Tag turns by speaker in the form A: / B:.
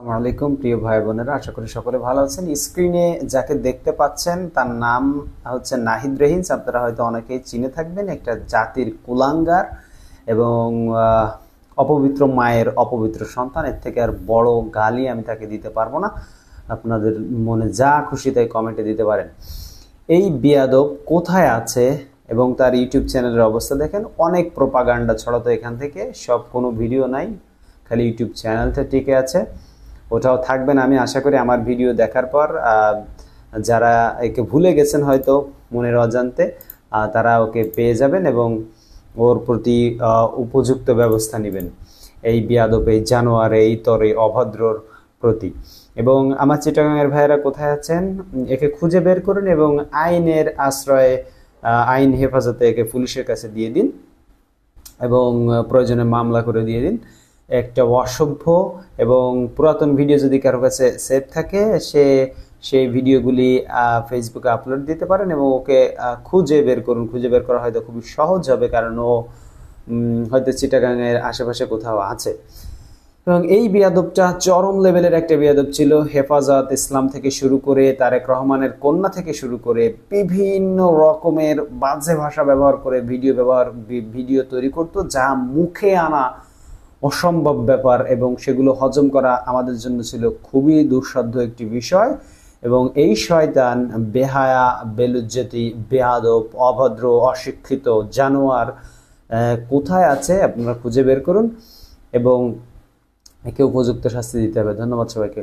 A: আসসালামু আলাইকুম প্রিয় ভাই বোনেরা, আশা করি সকলে ভালো আছেন। স্ক্রিনে যাকে দেখতে পাচ্ছেন তার নাম হচ্ছে নাহিদ রেহিন্স। আপনারা হয়তো অনেকেই চিনে থাকবেন। একটা জাতির কুলাঙ্গার এবং অপবিত্র মায়ের অপবিত্র সন্তান। এর থেকে আর বড় গালি আমি তাকে দিতে পারবো না। আপনাদের মনে যা খুশি তাই কমেন্টে দিতে পারেন। এই বেয়াদব কোথায় আছে এবং তার ইউটিউব চ্যানেলের অবস্থা দেখেন। অনেক প্রোপাগান্ডা ছড়াতো এখান থেকে, সব কোনো ভিডিও নাই, খালি ইউটিউব চ্যানেলটা টিকে আছে। ওটাও থাকবে না আমি আশা করি। আমার ভিডিও দেখার পর যারা একে ভুলে গেছেন হয়তো মনের অজান্তে, তারা ওকে পেয়ে যাবেন এবং ওর প্রতি উপযুক্ত ব্যবস্থা নেবেন, এই বেয়াদব, এই জানোয়ার, এই তরে অভদ্রর প্রতি। এবং আমার চিটাগাংয়ের ভাইয়েরা কোথায় আছেন, একে খুঁজে বের করুন এবং আইনের আশ্রয়ে, আইন হেফাজতে একে পুলিশের কাছে দিয়ে দিন এবং প্রয়োজনে মামলা করে দিয়ে দিন। একটা অসভ্য এবং পুরাতন ভিডিও যদি কারো কাছে সেভ থাকে, সে সেই ভিডিওগুলি ফেসবুকে আপলোড দিতে পারেন এবং ওকে খুঁজে বের করুন। খুঁজে বের করা হয়তো খুবই সহজ হবে, কারণ ও হয়তো চিটাগাংয়ের আশেপাশে কোথাও আছে। এবং এই বেয়াদবটা চরম লেভেলের একটা বেয়াদব ছিল। হেফাজত ইসলাম থেকে শুরু করে তারেক রহমানের কন্যা থেকে শুরু করে বিভিন্ন রকমের বাজে ভাষা ব্যবহার করে ভিডিও তৈরি করতো, যা মুখে আনা অসম্ভব ব্যাপার এবং সেগুলো হজম করা আমাদের জন্য ছিল খুবই দুঃসাধ্য একটি বিষয়। এবং এই শয়তান, বেহায়া, বেলুজ্জতি, বেয়াদব, অভদ্র, অশিক্ষিত জানোয়ার কোথায় আছে আপনারা খুঁজে বের করুন এবং একে উপযুক্ত শাস্তি দিতে হবে। ধন্যবাদ সবাইকে।